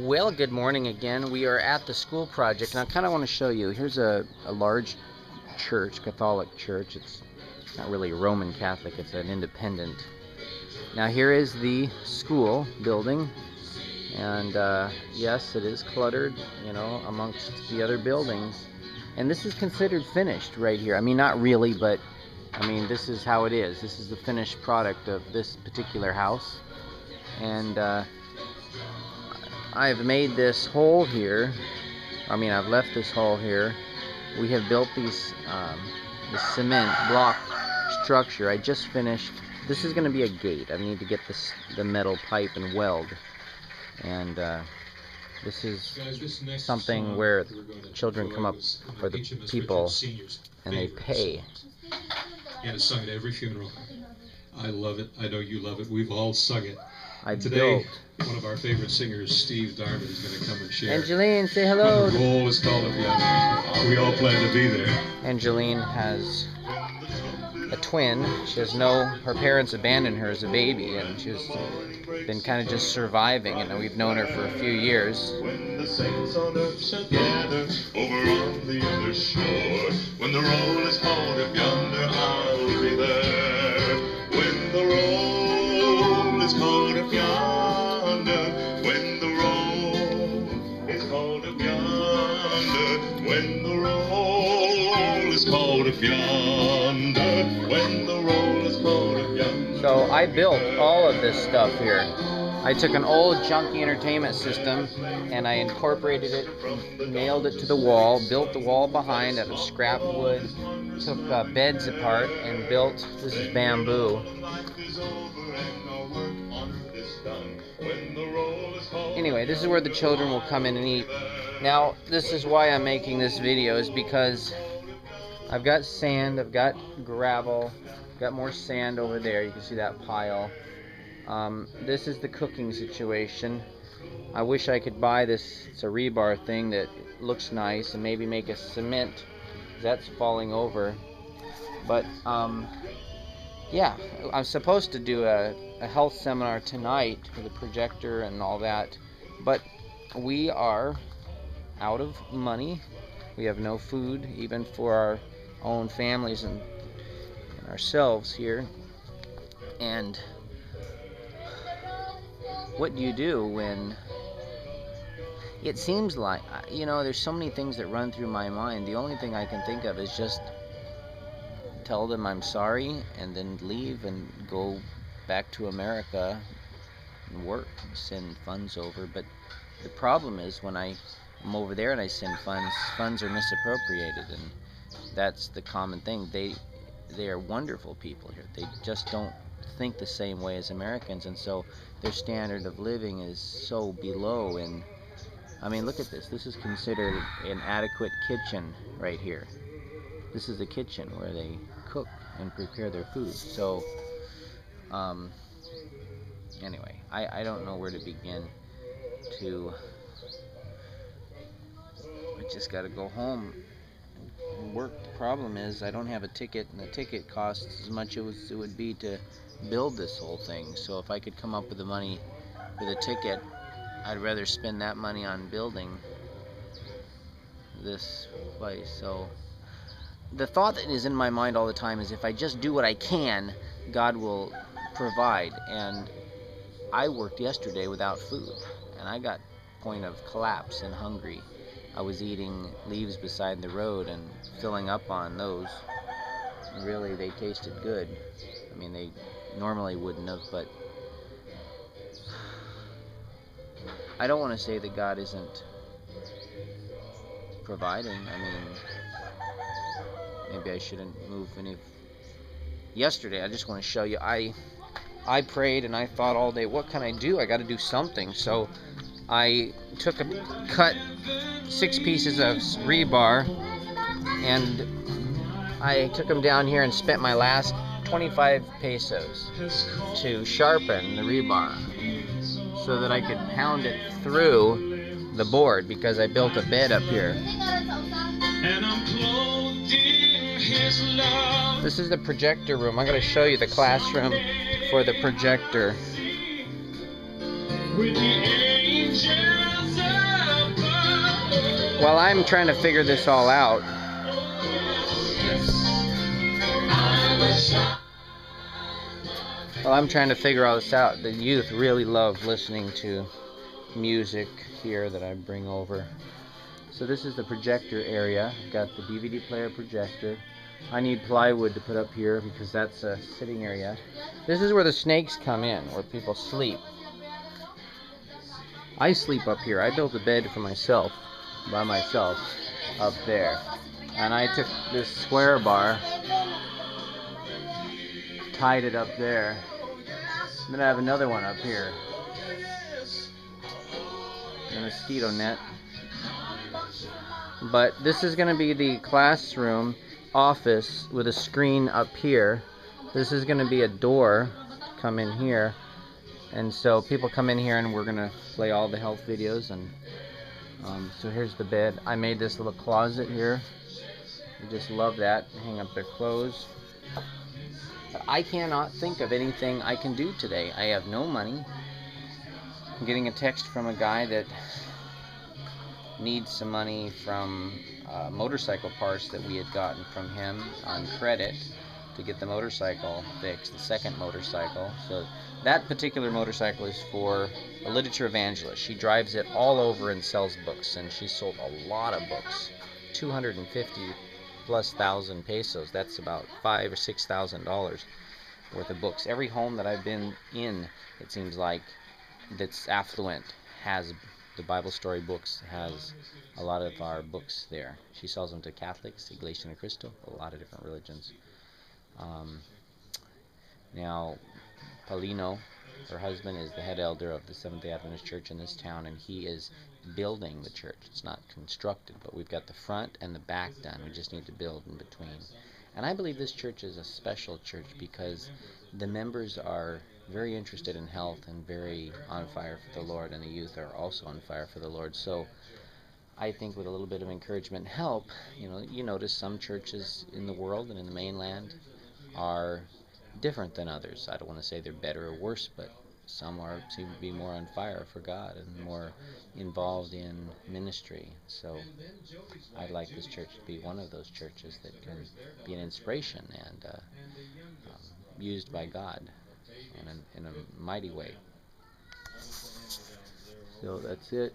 Well, good morning again. We are at the school project, and I kind of want to show you. Here's a large church, Catholic church. It's not really Roman Catholic, it's an independent. Now here is the school building, and yes, it is cluttered, you know, amongst the other buildings. And this is considered finished right here. I mean, not really, but I mean, this is how it is. This is the finished product of this particular house. And I've made this hole here. I've left this hole here. We have built these the cement block structure. I just finished. This is going to be a gate. I need to get the metal pipe and weld. And this is something where children come up, or the people, and they pay. And it's sung at every funeral. I love it. I know you love it. We've all sung it. Today, one of our favorite singers, Steve Darman, is going to come and share. Angeline, say hello. When the roll is called up, we all plan to be there. Angeline has a twin. She has her parents abandoned her as a baby, and she's been kind of just surviving, and we've known her for a few years. When the saints on earth shall gather over on the other shore, when the roll is called up yonder, I'll be there. When the roll is called up yonder, when the roll is called up yonder, when the roll is called up yonder, when the roll is called up yonder. So I built all of this stuff here. I took an old junky entertainment system and I incorporated it, nailed it to the wall, built the wall behind out of scrap wood, took beds apart and built, this is bamboo. Anyway, this is where the children will come in and eat. Now, this is why I'm making this video, is because I've got sand, I've got gravel, I've got more sand over there, you can see that pile. This is the cooking situation. I wish I could buy this, it's a rebar thing that looks nice, and maybe make a cement, that's falling over. But yeah, I'm supposed to do a health seminar tonight with a projector and all that, but we are out of money. We have no food, even for our own families and ourselves here. And what do you do when it seems like, you know, there's so many things that run through my mind. The only thing I can think of is just tell them I'm sorry and then leave and go back to America and work and send funds over. But the problem is when I'm over there and I send funds are misappropriated, and that's the common thing. They are wonderful people here. They just don't think the same way as Americans, and so their standard of living is so below. And I mean, look at this. This is considered an adequate kitchen right here. This is the kitchen where they cook and prepare their food. So anyway, I don't know where to begin to. I just got to go home and work. The problem is I don't have a ticket, and the ticket costs as much as it would be to build this whole thing. So if I could come up with the money for the ticket, I'd rather spend that money on building this place. So the thought that is in my mind all the time is if I just do what I can, God will provide. And I worked yesterday without food, and I got point of collapse and hungry. I was eating leaves beside the road and filling up on those. Really, they tasted good. I mean, they normally wouldn't have, but I don't want to say that God isn't providing. I mean, maybe I shouldn't move any. Yesterday, I just want to show you, I prayed and I thought all day, what can I do? I got to do something. So I cut 6 pieces of rebar, and I took them down here and spent my last 25 pesos to sharpen the rebar so that I could pound it through the board, because I built a bed up here. This is the projector room. I'm going to show you the classroom for the projector. With the angels while I'm trying to figure this all out, the youth really love listening to music here that I bring over. So this is the projector area. I've got the DVD player projector. I need plywood to put up here because that's a sitting area. This is where the snakes come in, where people sleep. I sleep up here. I built a bed for myself, by myself, up there. And I took this square bar, tied it up there. Then I have another one up here. A mosquito net. But this is going to be the classroom office with a screen up here. This is going to be a door to come in here. And so people come in here and we're going to play all the health videos. And so here's the bed. I made this little closet here. I just love that. Hang up their clothes. But I cannot think of anything I can do today. I have no money. I'm getting a text from a guy that needs some money from motorcycle parts that we had gotten from him on credit to get the motorcycle fixed, the second motorcycle. So that particular motorcycle is for a literature evangelist. She drives it all over and sells books, and she sold a lot of books, 250,000+ pesos. That's about $5,000 or $6,000 worth of books. Every home that I've been in, it seems like, that's affluent has the Bible Story Books, has a lot of our books there. She sells them to Catholics, Iglesia Ni Cristo, a lot of different religions. Now, Paulino, her husband, is the head elder of the Seventh-day Adventist Church in this town, and he is building the church. It's not constructed, but we've got the front and the back done. We just need to build in between. And I believe this church is a special church because the members are very interested in health and very on fire for the Lord, and the youth are also on fire for the Lord. So I think with a little bit of encouragement and help, you notice some churches in the world and in the mainland are different than others. I don't want to say they're better or worse, but some seem to be more on fire for God and more involved in ministry. So I'd like this church to be one of those churches that can be an inspiration and used by God in a mighty way. So that's it.